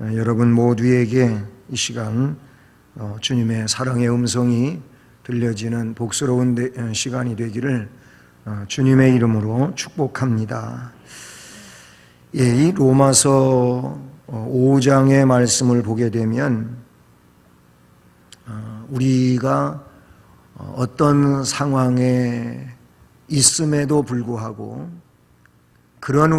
여러분 모두에게 이 시간 주님의 사랑의 음성이 들려지는 복스러운 시간이 되기를 주님의 이름으로 축복합니다. 이 로마서 5장의 말씀을 보게 되면 우리가 어떤 상황에 있음에도 불구하고 그런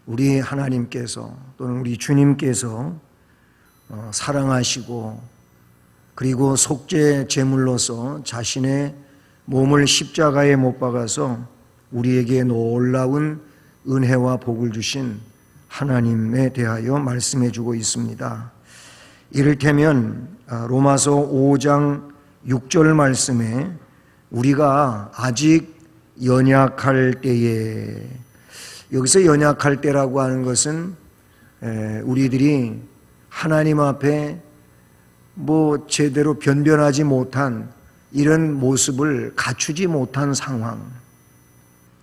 우리 하나님께서 또는 우리 주님께서 사랑하시고 그리고 속죄 제물로서 자신의 몸을 십자가에 못 박아서 우리에게 놀라운 은혜와 복을 주신 하나님에 대하여 말씀해 주고 있습니다. 이를테면 로마서 5장 6절 말씀에 우리가 아직 연약할 때에, 여기서 연약할 때라고 하는 것은 우리들이 하나님 앞에 제대로 변변하지 못한 이런 모습을 갖추지 못한 상황,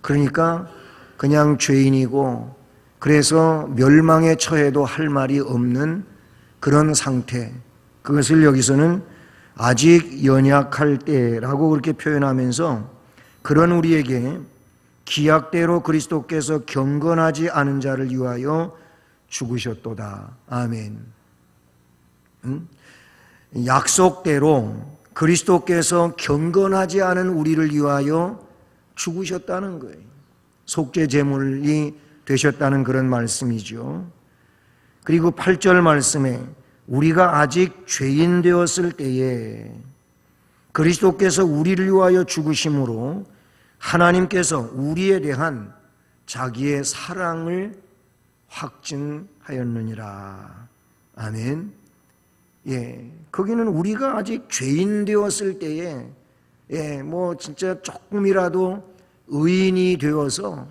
그러니까 그냥 죄인이고 그래서 멸망에 처해도 할 말이 없는 그런 상태, 그것을 여기서는 아직 연약할 때라고 그렇게 표현하면서 그런 우리에게 기약대로 그리스도께서 경건하지 않은 자를 위하여 죽으셨도다. 아멘. 약속대로 그리스도께서 경건하지 않은 우리를 위하여 죽으셨다는 거예요. 속죄 제물이 되셨다는 그런 말씀이죠. 그리고 8절 말씀에 우리가 아직 죄인 되었을 때에 그리스도께서 우리를 위하여 죽으심으로 하나님께서 우리에 대한 자기의 사랑을 확증하였느니라. 아멘. 거기는 우리가 아직 죄인 되었을 때에 진짜 조금이라도 의인이 되어서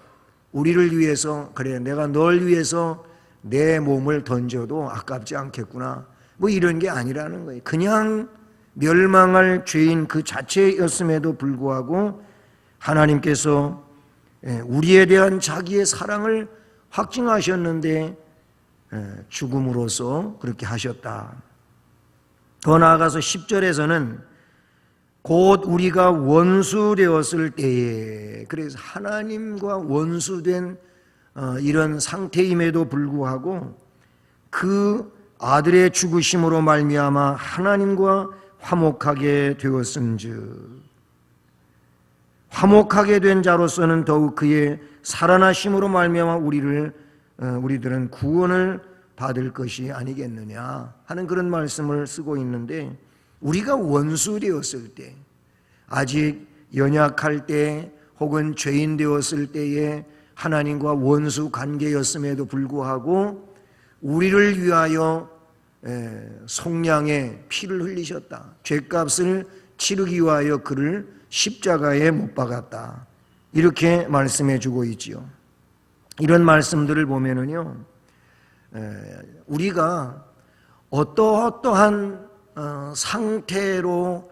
우리를 위해서, 그래 내가 널 위해서 내 몸을 던져도 아깝지 않겠구나, 이런 게 아니라는 거예요. 그냥 멸망할 죄인 그 자체였음에도 불구하고 하나님께서 우리에 대한 자기의 사랑을 확증하셨는데 죽음으로써 그렇게 하셨다. 더 나아가서 10절에서는 곧 우리가 원수 되었을 때에, 그래서 하나님과 원수된 이런 상태임에도 불구하고 그 아들의 죽으심으로 말미암아 하나님과 화목하게 되었은즉, 화목하게 된 자로서는 더욱 그의 살아나심으로 말미암아 우리들은 구원을 받을 것이 아니겠느냐 하는 그런 말씀을 쓰고 있는데, 우리가 원수 되었을 때, 아직 연약할 때 혹은 죄인 되었을 때에 하나님과 원수 관계였음에도 불구하고 우리를 위하여 속량의 피를 흘리셨다. 죄값을 치르기 위하여 그를 십자가에 못 박았다. 이렇게 말씀해 주고 있지요. 이런 말씀들을 보면은요, 우리가 어떠한 상태로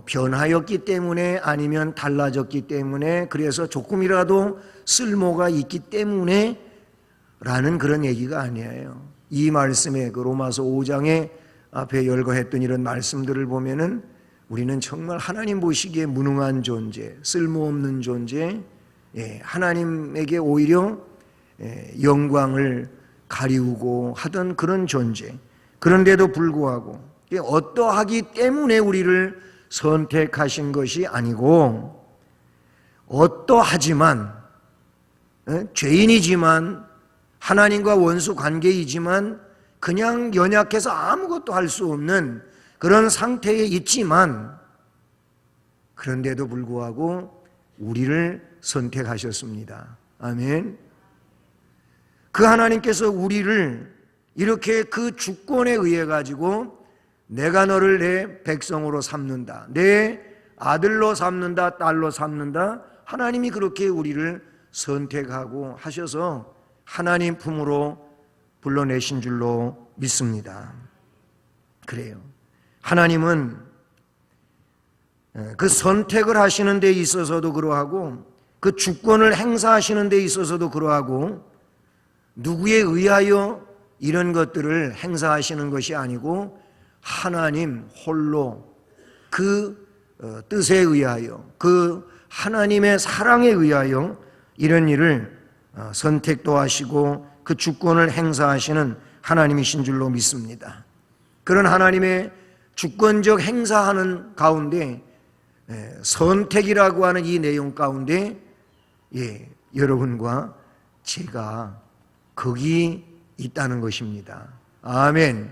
변하였기 때문에 아니면 달라졌기 때문에 그래서 조금이라도 쓸모가 있기 때문에 라는 그런 얘기가 아니에요. 이 말씀에 그 로마서 5장에 앞에 열거했던 이런 말씀들을 보면은 우리는 정말 하나님 보시기에 무능한 존재, 쓸모없는 존재, 하나님에게 오히려 영광을 가리우고 하던 그런 존재, 그런데도 불구하고 어떠하기 때문에 우리를 선택하신 것이 아니고 어떠하지만 죄인이지만 하나님과 원수 관계이지만 그냥 연약해서 아무것도 할 수 없는 그런 상태에 있지만 그런데도 불구하고 우리를 선택하셨습니다. 아멘. 그 하나님께서 우리를 이렇게 그 주권에 의해 가지고 내가 너를 내 백성으로 삼는다, 내 아들로 삼는다, 딸로 삼는다, 하나님이 그렇게 우리를 선택하고 하셔서 하나님 품으로 불러내신 줄로 믿습니다. 그래요. 하나님은 그 선택을 하시는 데 있어서도 그러하고 그 주권을 행사하시는 데 있어서도 그러하고 누구에 의하여 이런 것들을 행사하시는 것이 아니고 하나님 홀로 그 뜻에 의하여, 그 하나님의 사랑에 의하여 이런 일을 선택도 하시고 그 주권을 행사하시는 하나님이신 줄로 믿습니다. 그런 하나님의 주권적 행사하는 가운데 선택이라고 하는 이 내용 가운데 여러분과 제가 거기 있다는 것입니다. 아멘.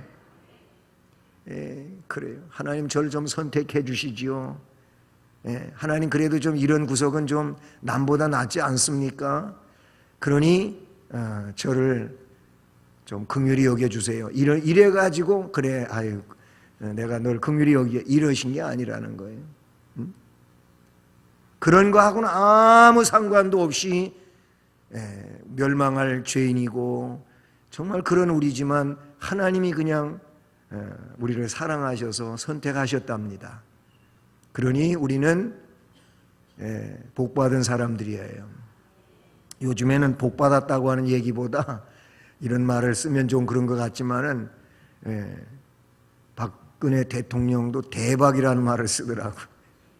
그래요. 하나님 저를 좀 선택해 주시지요. 하나님 그래도 좀 이런 구석은 좀 남보다 낫지 않습니까? 그러니 저를 좀 긍휼히 여겨주세요. 이래가지고 그래 아유 내가 널 긍휼히 여겨 이러신 게 아니라는 거예요. 그런 거하고는 아무 상관도 없이 멸망할 죄인이고 정말 그런 우리지만 하나님이 그냥 우리를 사랑하셔서 선택하셨답니다. 그러니 우리는 복받은 사람들이에요. 요즘에는 복받았다고 하는 얘기보다 이런 말을 쓰면 좀 그런 것 같지만은 박근혜 대통령도 대박이라는 말을 쓰더라고.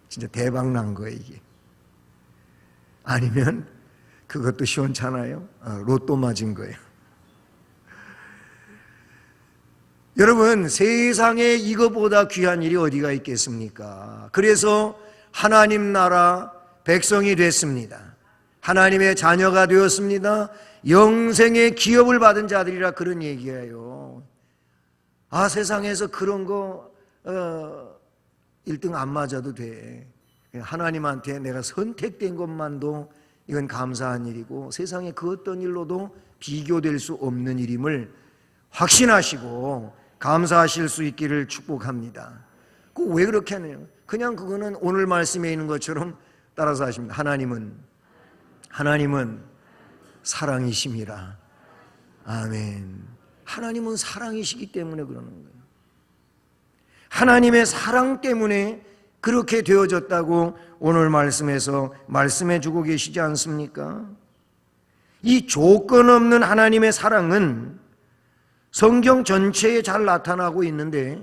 진짜 대박 난 거예요 이게. 아니면 그것도 시원찮아요. 로또 맞은 거예요. 여러분 세상에 이것보다 귀한 일이 어디가 있겠습니까? 그래서 하나님 나라 백성이 됐습니다. 하나님의 자녀가 되었습니다. 영생의 기업을 받은 자들이라 그런 얘기예요. 세상에서 그런 거 1등 안 맞아도 돼. 하나님한테 내가 선택된 것만도 이건 감사한 일이고 세상에 그 어떤 일로도 비교될 수 없는 일임을 확신하시고 감사하실 수 있기를 축복합니다. 왜 그렇게 하네요? 그냥 그거는 오늘 말씀에 있는 것처럼 따라서 하십니다. 하나님은 사랑이심이라. 아멘. 하나님은 사랑이시기 때문에 그러는 거예요. 하나님의 사랑 때문에 그렇게 되어졌다고 오늘 말씀에서 말씀해 주고 계시지 않습니까? 이 조건 없는 하나님의 사랑은 성경 전체에 잘 나타나고 있는데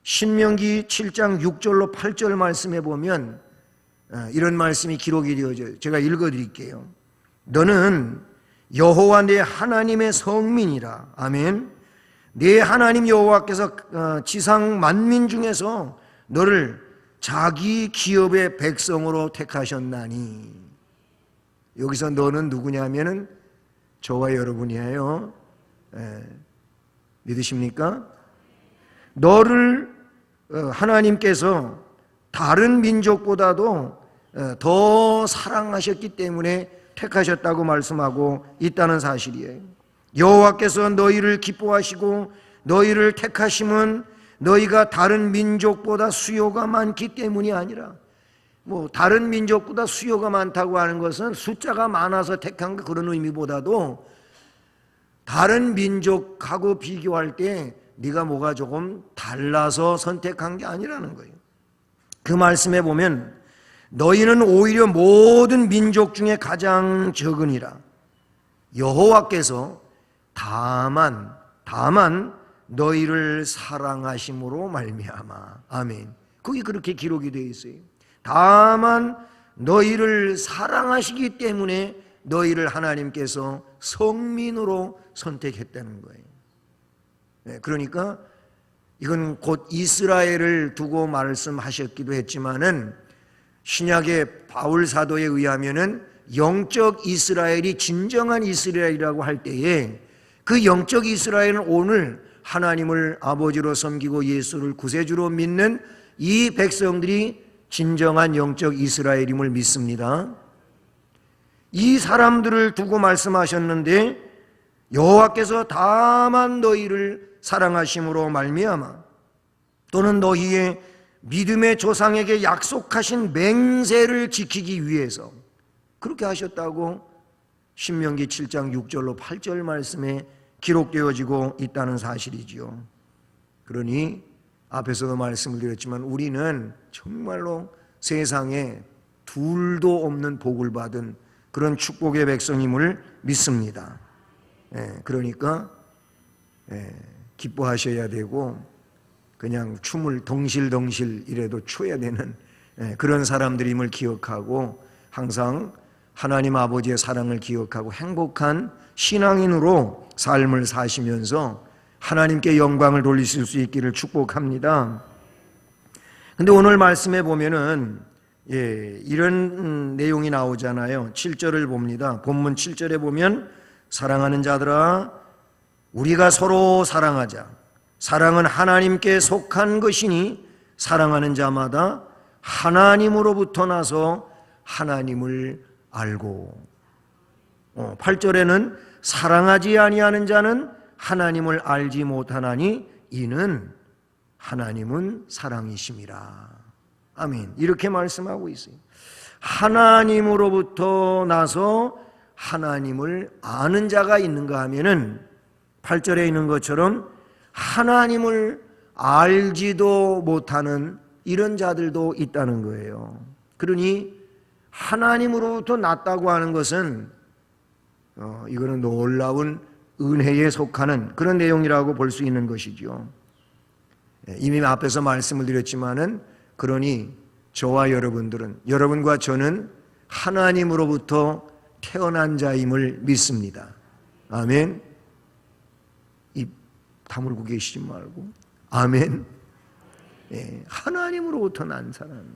신명기 7장 6절로 8절 말씀에 보면 이런 말씀이 기록이 되어져요. 제가 읽어드릴게요. 너는 여호와 내 하나님의 성민이라. 아멘. 내 하나님 여호와께서 지상 만민 중에서 너를 자기 기업의 백성으로 택하셨나니. 여기서 너는 누구냐면은 저와 여러분이에요. 믿으십니까? 너를 하나님께서 다른 민족보다도 더 사랑하셨기 때문에 택하셨다고 말씀하고 있다는 사실이에요. 여호와께서 너희를 기뻐하시고 너희를 택하심은 너희가 다른 민족보다 수요가 많기 때문이 아니라, 다른 민족보다 수요가 많다고 하는 것은 숫자가 많아서 택한 그런 의미보다도 다른 민족하고 비교할 때 네가 뭐가 조금 달라서 선택한 게 아니라는 거예요. 그 말씀에 보면 너희는 오히려 모든 민족 중에 가장 적으니라. 여호와께서 다만 너희를 사랑하심으로 말미암아. 아멘. 거기 그렇게 기록이 되어 있어요. 다만 너희를 사랑하시기 때문에 너희를 하나님께서 성민으로 선택했다는 거예요. 그러니까 이건 곧 이스라엘을 두고 말씀하셨기도 했지만은 신약의 바울 사도에 의하면은 영적 이스라엘이 진정한 이스라엘이라고 할 때에 그 영적 이스라엘은 오늘 하나님을 아버지로 섬기고 예수를 구세주로 믿는 이 백성들이 진정한 영적 이스라엘임을 믿습니다. 이 사람들을 두고 말씀하셨는데 여호와께서 다만 너희를 사랑하심으로 말미암아 또는 너희의 믿음의 조상에게 약속하신 맹세를 지키기 위해서 그렇게 하셨다고 신명기 7장 6절로 8절 말씀에 기록되어지고 있다는 사실이지요. 그러니 앞에서도 말씀을 드렸지만 우리는 정말로 세상에 둘도 없는 복을 받은 그런 축복의 백성임을 믿습니다. 그러니까 기뻐하셔야 되고 그냥 춤을 덩실덩실 이래도 춰야 되는 그런 사람들임을 기억하고 항상 하나님 아버지의 사랑을 기억하고 행복한 신앙인으로 삶을 사시면서 하나님께 영광을 돌리실 수 있기를 축복합니다. 근데 오늘 말씀에 보면은 이런 내용이 나오잖아요. 7절을 봅니다. 본문 7절에 보면 사랑하는 자들아 우리가 서로 사랑하자. 사랑은 하나님께 속한 것이니 사랑하는 자마다 하나님으로부터 나서 하나님을 알고 8절에는 사랑하지 아니하는 자는 하나님을 알지 못하나니 이는 하나님은 사랑이심이라. 아멘. 이렇게 말씀하고 있어요. 하나님으로부터 나서 하나님을 아는 자가 있는가 하면은 8절에 있는 것처럼 하나님을 알지도 못하는 이런 자들도 있다는 거예요. 그러니 하나님으로부터 났다고 하는 것은 이거는 놀라운 은혜에 속하는 그런 내용이라고 볼 수 있는 것이죠. 이미 앞에서 말씀을 드렸지만은 그러니 저와 여러분들은 여러분과 저는 하나님으로부터 태어난 자임을 믿습니다. 아멘. 입 다물고 계시지 말고 아멘. 하나님으로부터 난 사람이에요.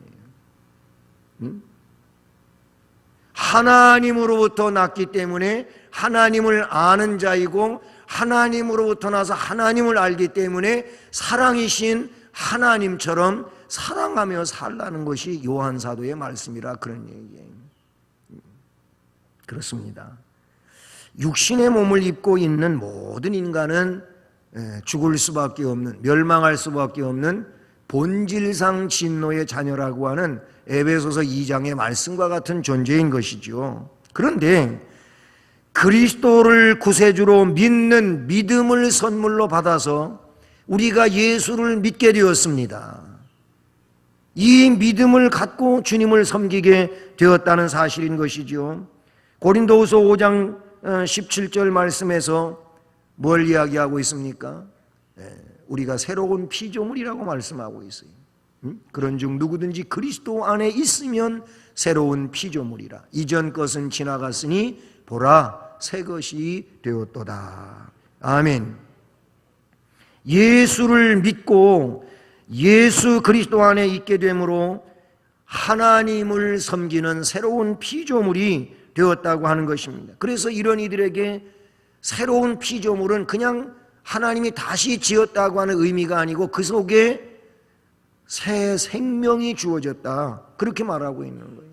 하나님으로부터 났기 때문에 하나님을 아는 자이고 하나님으로부터 나서 하나님을 알기 때문에 사랑이신 하나님처럼 사랑하며 살라는 것이 요한 사도의 말씀이라 그런 얘기예요. 그렇습니다. 육신의 몸을 입고 있는 모든 인간은 죽을 수밖에 없는, 멸망할 수밖에 없는 본질상 진노의 자녀라고 하는 에베소서 2장의 말씀과 같은 존재인 것이죠. 그런데 그리스도를 구세주로 믿는 믿음을 선물로 받아서 우리가 예수를 믿게 되었습니다. 이 믿음을 갖고 주님을 섬기게 되었다는 사실인 것이죠. 고린도후서 5장 17절 말씀에서 뭘 이야기하고 있습니까? 우리가 새로운 피조물이라고 말씀하고 있어요. 그런즉 누구든지 그리스도 안에 있으면 새로운 피조물이라. 이전 것은 지나갔으니 보라 새 것이 되었도다. 아멘. 예수를 믿고 예수 그리스도 안에 있게 되므로 하나님을 섬기는 새로운 피조물이 되었다고 하는 것입니다. 그래서 이런 이들에게 새로운 피조물은 그냥 하나님이 다시 지었다고 하는 의미가 아니고 그 속에 새 생명이 주어졌다, 그렇게 말하고 있는 거예요.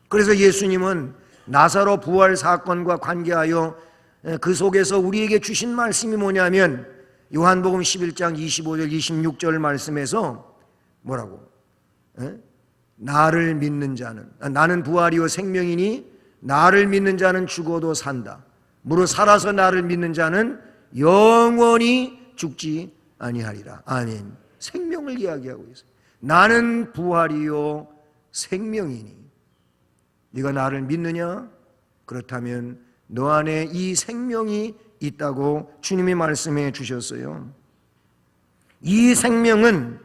그래서 예수님은 나사로 부활 사건과 관계하여 그 속에서 우리에게 주신 말씀이 뭐냐면 요한복음 11장 25절 26절 말씀에서 뭐라고? 나를 믿는 자는, 나는 부활이요 생명이니 나를 믿는 자는 죽어도 산다. 무릇 살아서 나를 믿는 자는 영원히 죽지 아니하리라. 아멘. 생명을 이야기하고 있어요. 나는 부활이요 생명이니 네가 나를 믿느냐? 그렇다면 너 안에 이 생명이 있다고 주님이 말씀해 주셨어요. 이 생명은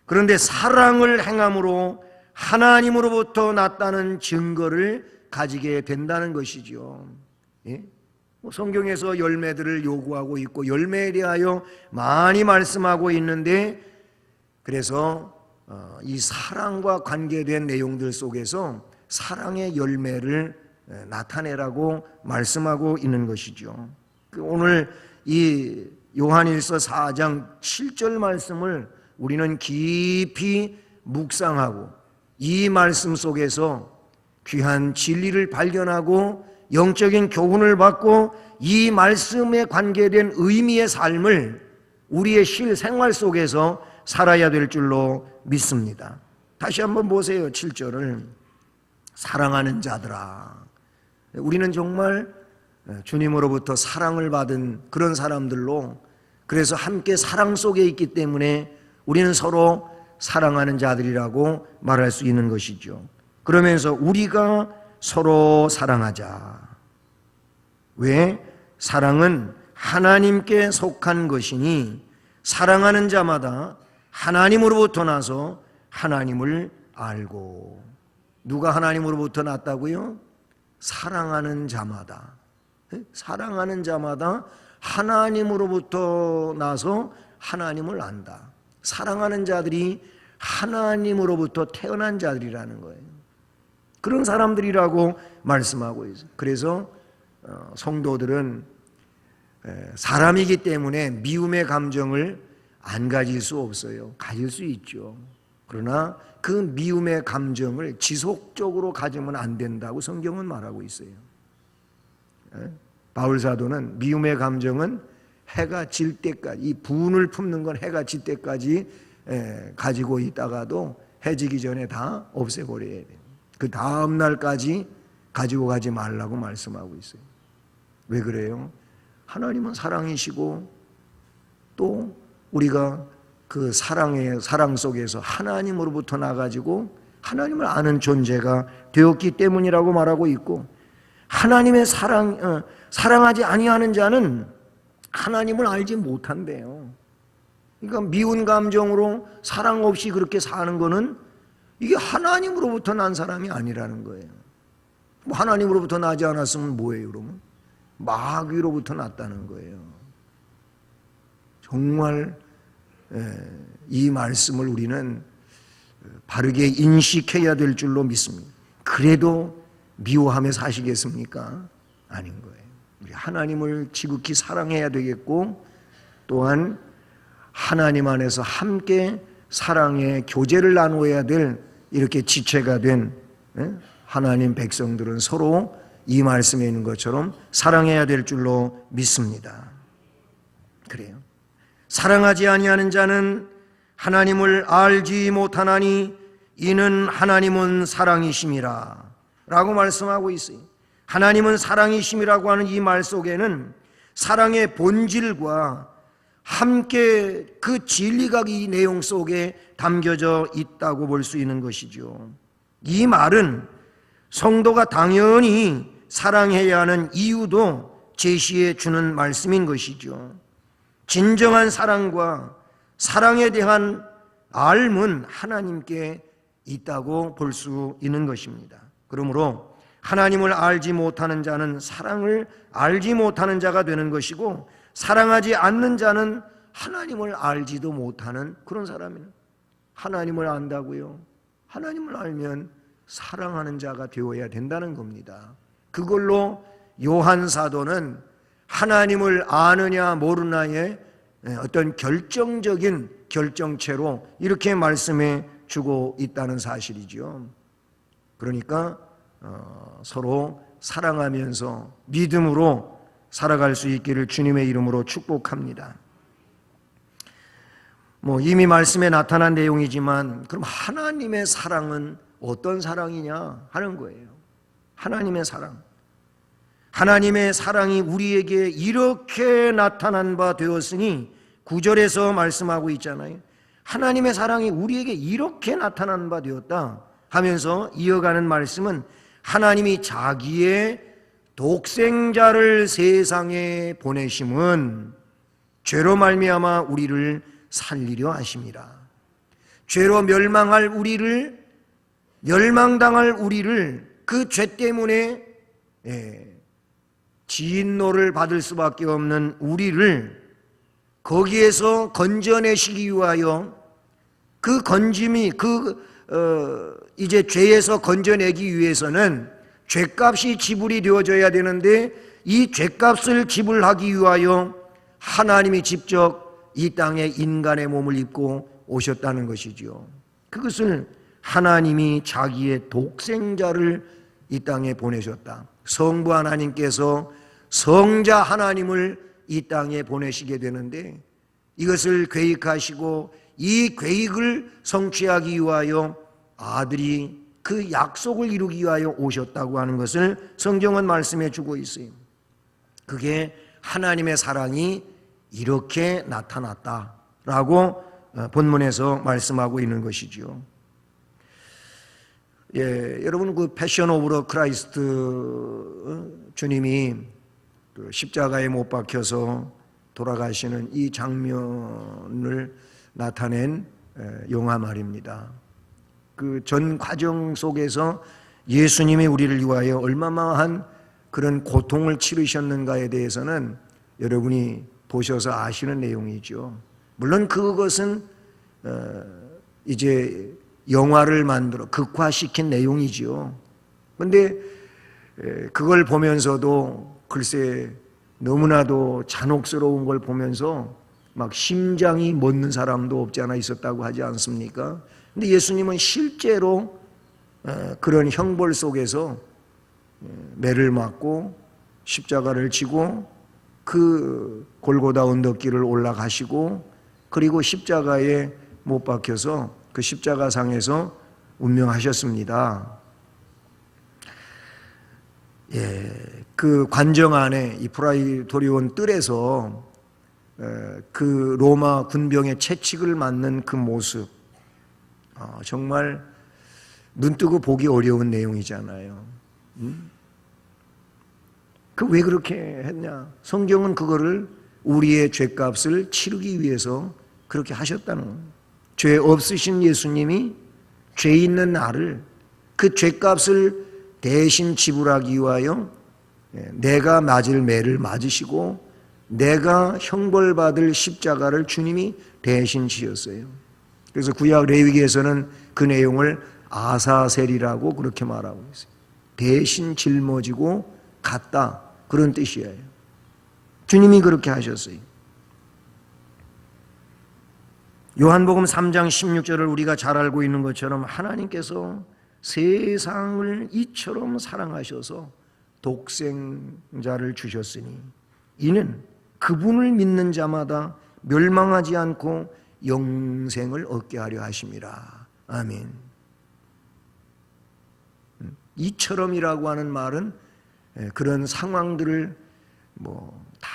그런데 사랑을 행함으로 하나님으로부터 났다는 증거를 가지게 된다는 것이죠. 성경에서 열매들을 요구하고 있고 열매에 대하여 많이 말씀하고 있는데, 그래서 이 사랑과 관계된 내용들 속에서 사랑의 열매를 나타내라고 말씀하고 있는 것이죠. 오늘 이 요한일서 4장 7절 말씀을 우리는 깊이 묵상하고 이 말씀 속에서 귀한 진리를 발견하고 영적인 교훈을 받고 이 말씀에 관계된 의미의 삶을 우리의 실생활 속에서 살아야 될 줄로 믿습니다. 다시 한번 보세요. 7절을 사랑하는 자들아. 우리는 정말 주님으로부터 사랑을 받은 그런 사람들로, 그래서 함께 사랑 속에 있기 때문에 우리는 서로 사랑하는 자들이라고 말할 수 있는 것이죠. 그러면서 우리가 서로 사랑하자. 왜? 사랑은 하나님께 속한 것이니 사랑하는 자마다 하나님으로부터 나서 하나님을 알고. 누가 하나님으로부터 났다고요? 사랑하는 자마다. 사랑하는 자마다 하나님으로부터 나서 하나님을 안다. 사랑하는 자들이 하나님으로부터 태어난 자들이라는 거예요. 그런 사람들이라고 말씀하고 있어요. 그래서 성도들은 사람이기 때문에 미움의 감정을 안 가질 수 없어요. 가질 수 있죠. 그러나 그 미움의 감정을 지속적으로 가지면 안 된다고 성경은 말하고 있어요. 바울 사도는 미움의 감정은 해가 질 때까지, 이 분을 품는 건 해가 질 때까지 가지고 있다가도 해지기 전에 다 없애버려야 돼요. 그 다음 날까지 가지고 가지 말라고 말씀하고 있어요. 왜 그래요? 하나님은 사랑이시고 또 우리가 그 사랑 속에서 하나님으로부터 나가지고 하나님을 아는 존재가 되었기 때문이라고 말하고 있고, 하나님의 사랑하지 아니하는 자는 하나님을 알지 못한대요. 그러니까 미운 감정으로 사랑 없이 그렇게 사는 거는 이게 하나님으로부터 난 사람이 아니라는 거예요. 하나님으로부터 나지 않았으면 뭐예요, 그러면? 마귀로부터 났다는 거예요. 정말 이 말씀을 우리는 바르게 인식해야 될 줄로 믿습니다. 그래도 미워하며 사시겠습니까? 아닌 거예요. 우리 하나님을 지극히 사랑해야 되겠고, 또한 하나님 안에서 함께 사랑의 교제를 나누어야 될 이렇게 지체가 된 하나님 백성들은 서로 이 말씀에 있는 것처럼 사랑해야 될 줄로 믿습니다. 그래요. 사랑하지 아니하는 자는 하나님을 알지 못하나니 이는 하나님은 사랑이심이라 라고 말씀하고 있어요. 하나님은 사랑이심이라고 하는 이 말 속에는 사랑의 본질과 함께 그 진리가 이 내용 속에 담겨져 있다고 볼 수 있는 것이죠. 이 말은 성도가 당연히 사랑해야 하는 이유도 제시해 주는 말씀인 것이죠. 진정한 사랑과 사랑에 대한 알문 하나님께 있다고 볼 수 있는 것입니다. 그러므로 하나님을 알지 못하는 자는 사랑을 알지 못하는 자가 되는 것이고, 사랑하지 않는 자는 하나님을 알지도 못하는 그런 사람이에요. 하나님을 안다고요? 하나님을 알면 사랑하는 자가 되어야 된다는 겁니다. 그걸로 요한 사도는 하나님을 아느냐 모르냐의 어떤 결정적인 결정체로 이렇게 말씀해 주고 있다는 사실이죠. 그러니까 서로 사랑하면서 믿음으로 살아갈 수 있기를 주님의 이름으로 축복합니다. 이미 말씀에 나타난 내용이지만, 그럼 하나님의 사랑은 어떤 사랑이냐 하는 거예요. 하나님의 사랑. 하나님의 사랑이 우리에게 이렇게 나타난 바 되었으니 9절에서 말씀하고 있잖아요. 하나님의 사랑이 우리에게 이렇게 나타난 바 되었다 하면서 이어가는 말씀은 하나님이 자기의 독생자를 세상에 보내심은 죄로 말미암아 우리를 살리려 하심이라. 죄로 멸망할 우리를, 멸망당할 우리를, 그 죄 때문에 진노를 받을 수밖에 없는 우리를 거기에서 건져내시기 위하여, 그 건짐이 이제 죄에서 건져내기 위해서는 죄값이 지불이 되어져야 되는데, 이 죄값을 지불하기 위하여 하나님이 직접 이 땅에 인간의 몸을 입고 오셨다는 것이죠. 그것을 하나님이 자기의 독생자를 이 땅에 보내셨다. 성부 하나님께서 성자 하나님을 이 땅에 보내시게 되는데, 이것을 계획하시고 이 계획을 성취하기 위하여 아들이 그 약속을 이루기 위하여 오셨다고 하는 것을 성경은 말씀해 주고 있어요. 그게 하나님의 사랑이 이렇게 나타났다라고 본문에서 말씀하고 있는 것이죠. 여러분 그 패션 오브 더 크라이스트 주님이 그 십자가에 못 박혀서 돌아가시는 이 장면을 나타낸 영화 말입니다. 그 전 과정 속에서 예수님이 우리를 위하여 얼마만한 그런 고통을 치르셨는가에 대해서는 여러분이 보셔서 아시는 내용이죠. 물론 그것은 이제 영화를 만들어 극화시킨 내용이죠. 그런데 그걸 보면서도 글쎄 너무나도 잔혹스러운 걸 보면서 막 심장이 멎는 사람도 없지 않아 있었다고 하지 않습니까? 근데 예수님은 실제로 그런 형벌 속에서 매를 맞고 십자가를 지고 그 골고다 언덕길을 올라가시고 그리고 십자가에 못 박혀서 그 십자가상에서 운명하셨습니다. 그 관정 안에 이 프라이토리온 뜰에서 그 로마 군병의 채찍을 맞는 그 모습, 정말 눈뜨고 보기 어려운 내용이잖아요. 그 왜 그렇게 했냐? 성경은 그거를 우리의 죄값을 치르기 위해서 그렇게 하셨다는 거예요. 죄 없으신 예수님이 죄 있는 나를 그 죄값을 대신 지불하기 위하여 내가 맞을 매를 맞으시고 내가 형벌받을 십자가를 주님이 대신 지었어요. 그래서 구약 레위기에서는 그 내용을 아사셀이라고 그렇게 말하고 있어요. 대신 짊어지고 갔다, 그런 뜻이에요. 주님이 그렇게 하셨어요. 요한복음 3장 16절을 우리가 잘 알고 있는 것처럼 하나님께서 세상을 이처럼 사랑하셔서 독생자를 주셨으니 이는 그분을 믿는 자마다 멸망하지 않고 영생을 얻게 하려 하심이라. 아멘. 이처럼이라고 하는 말은 그런 상황들을 다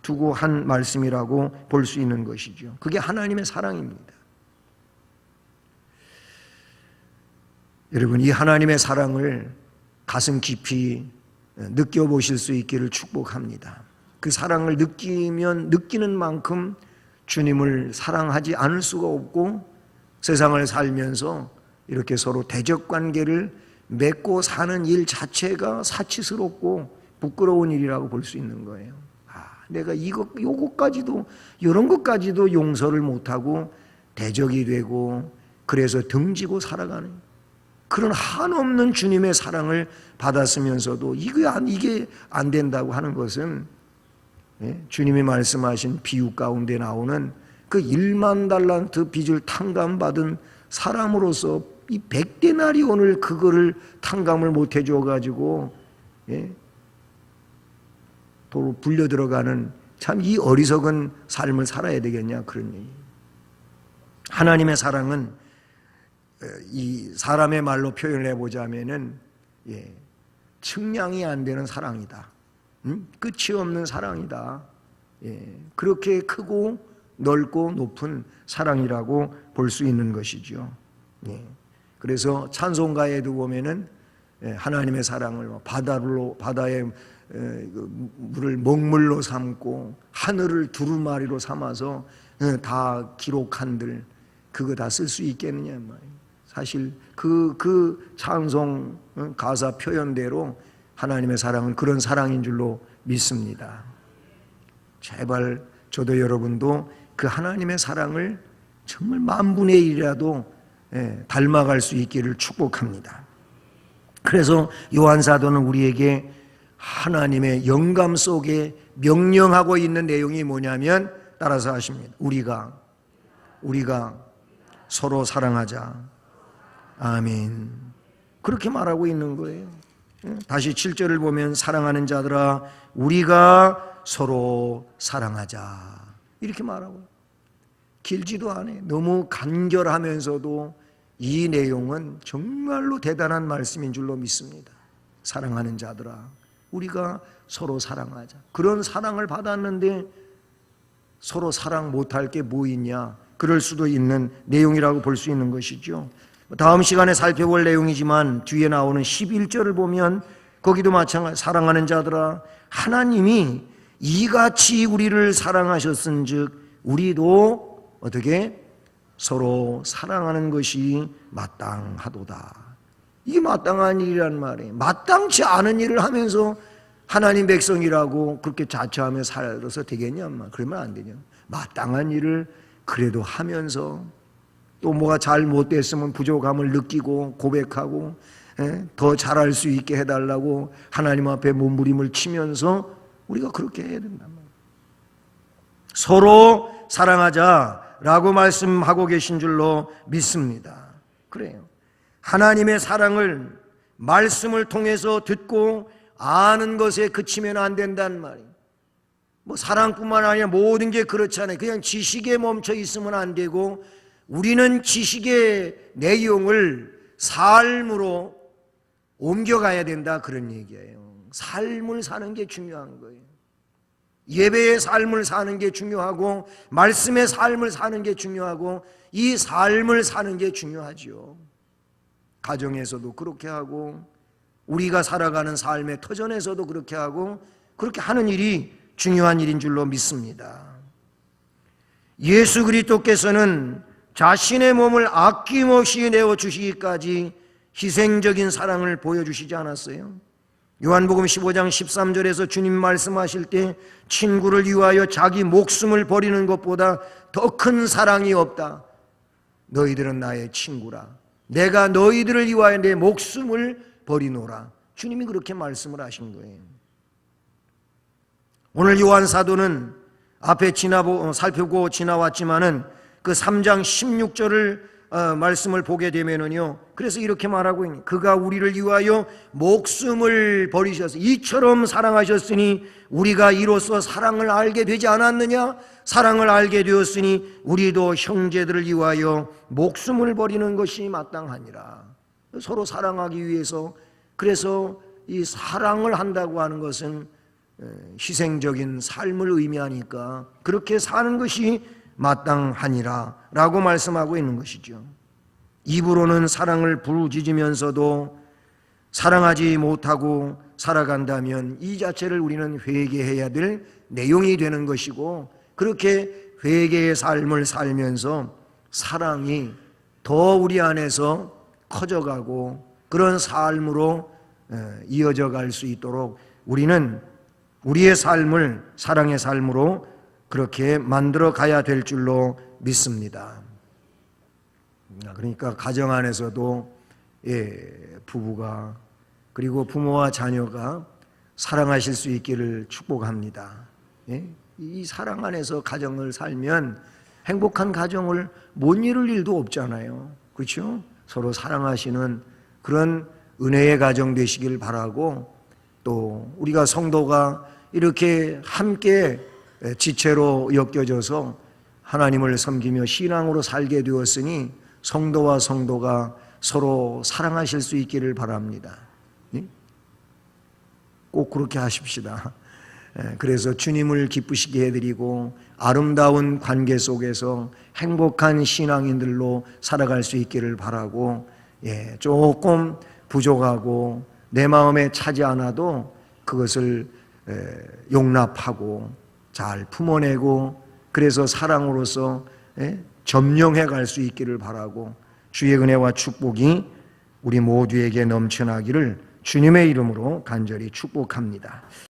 두고 한 말씀이라고 볼 수 있는 것이죠. 그게 하나님의 사랑입니다. 여러분, 이 하나님의 사랑을 가슴 깊이 느껴보실 수 있기를 축복합니다. 그 사랑을 느끼는 만큼 주님을 사랑하지 않을 수가 없고 세상을 살면서 이렇게 서로 대적 관계를 맺고 사는 일 자체가 사치스럽고 부끄러운 일이라고 볼 수 있는 거예요. 내가 요것까지도, 이런 것까지도 용서를 못하고 대적이 되고 그래서 등지고 살아가는 그런 한없는 주님의 사랑을 받았으면서도 이게 안 된다고 하는 것은 주님이 말씀하신 비유 가운데 나오는 그 1만 달란트 빚을 탕감받은 사람으로서 이 100데나리온을 그거를 탕감을 못 해줘 가지고 도로 불려 들어가는 참 이 어리석은 삶을 살아야 되겠냐, 그런 얘기. 하나님의 사랑은 이 사람의 말로 표현을 해보자면은 측량이 안 되는 사랑이다. 끝이 없는 사랑이다. 그렇게 크고 넓고 높은 사랑이라고 볼 수 있는 것이죠. 그래서 찬송가에도 보면은 하나님의 사랑을 바다의 물을 먹물로 삼고 하늘을 두루마리로 삼아서 다 기록한들 그거 다 쓸 수 있겠느냐 말이에요. 사실 그 찬송 가사 표현대로 하나님의 사랑은 그런 사랑인 줄로 믿습니다. 제발 저도 여러분도 그 하나님의 사랑을 정말 10,000분의 1이라도 닮아갈 수 있기를 축복합니다. 그래서 요한사도는 우리에게 하나님의 영감 속에 명령하고 있는 내용이 뭐냐면 따라서 하십니다. 우리가 서로 사랑하자. 아멘. 그렇게 말하고 있는 거예요. 다시 7절을 보면 사랑하는 자들아 우리가 서로 사랑하자. 이렇게 말하고 길지도 않아요. 너무 간결하면서도 이 내용은 정말로 대단한 말씀인 줄로 믿습니다. 사랑하는 자들아 우리가 서로 사랑하자. 그런 사랑을 받았는데 서로 사랑 못할 게 뭐 있냐? 그럴 수도 있는 내용이라고 볼 수 있는 것이죠. 다음 시간에 살펴볼 내용이지만 뒤에 나오는 11절을 보면 거기도 마찬가지. 사랑하는 자들아, 하나님이 이같이 우리를 사랑하셨은즉 우리도 어떻게 서로 사랑하는 것이 마땅하도다. 이게 마땅한 일이란 말이에요. 마땅치 않은 일을 하면서 하나님 백성이라고 그렇게 자처하며 살아서 되겠냐? 그러면 안 되냐? 마땅한 일을 그래도 하면서 또 뭐가 잘 못됐으면 부족함을 느끼고 고백하고 더 잘할 수 있게 해달라고 하나님 앞에 몸부림을 치면서 우리가 그렇게 해야 된단 말이에요. 서로 사랑하자라고 말씀하고 계신 줄로 믿습니다. 그래요. 하나님의 사랑을 말씀을 통해서 듣고 아는 것에 그치면 안 된단 말이에요. 뭐 사랑뿐만 아니라 모든 게 그렇잖아요. 그냥 지식에 멈춰 있으면 안 되고 우리는 지식의 내용을 삶으로 옮겨가야 된다, 그런 얘기예요. 삶을 사는 게 중요한 거예요. 예배의 삶을 사는 게 중요하고 말씀의 삶을 사는 게 중요하고 이 삶을 사는 게 중요하죠. 가정에서도 그렇게 하고 우리가 살아가는 삶의 터전에서도 그렇게 하고 그렇게 하는 일이 중요한 일인 줄로 믿습니다. 예수 그리스도께서는 자신의 몸을 아낌없이 내어주시기까지 희생적인 사랑을 보여주시지 않았어요? 요한복음 15장 13절에서 주님 말씀하실 때 친구를 위하여 자기 목숨을 버리는 것보다 더 큰 사랑이 없다. 너희들은 나의 친구라. 내가 너희들을 위하여 내 목숨을 버리노라. 주님이 그렇게 말씀을 하신 거예요. 오늘 요한 사도는 앞에 살펴보고 지나왔지만은 그 3장 16절을 말씀을 보게 되면은요, 그래서 이렇게 말하고 있는, 그가 우리를 위하여 목숨을 버리셔서 이처럼 사랑하셨으니 우리가 이로써 사랑을 알게 되지 않았느냐? 사랑을 알게 되었으니 우리도 형제들을 위하여 목숨을 버리는 것이 마땅하니라. 서로 사랑하기 위해서, 그래서 이 사랑을 한다고 하는 것은 희생적인 삶을 의미하니까 그렇게 사는 것이 마땅하니라 라고 말씀하고 있는 것이죠. 입으로는 사랑을 부르짖으면서도 사랑하지 못하고 살아간다면 이 자체를 우리는 회개해야 될 내용이 되는 것이고, 그렇게 회개의 삶을 살면서 사랑이 더 우리 안에서 커져가고 그런 삶으로 이어져 갈 수 있도록 우리는 우리의 삶을 사랑의 삶으로 그렇게 만들어 가야 될 줄로 믿습니다. 그러니까 가정 안에서도 부부가 그리고 부모와 자녀가 사랑하실 수 있기를 축복합니다. 이 사랑 안에서 가정을 살면 행복한 가정을 못 이룰 일도 없잖아요. 그렇죠? 서로 사랑하시는 그런 은혜의 가정 되시길 바라고, 또 우리가 성도가 이렇게 함께 지체로 엮여져서 하나님을 섬기며 신앙으로 살게 되었으니 성도와 성도가 서로 사랑하실 수 있기를 바랍니다. 꼭 그렇게 하십시다. 그래서 주님을 기쁘시게 해드리고 아름다운 관계 속에서 행복한 신앙인들로 살아갈 수 있기를 바라고, 조금 부족하고 내 마음에 차지 않아도 그것을 용납하고 잘 품어내고 그래서 사랑으로서 점령해 갈 수 있기를 바라고, 주의 은혜와 축복이 우리 모두에게 넘쳐나기를 주님의 이름으로 간절히 축복합니다.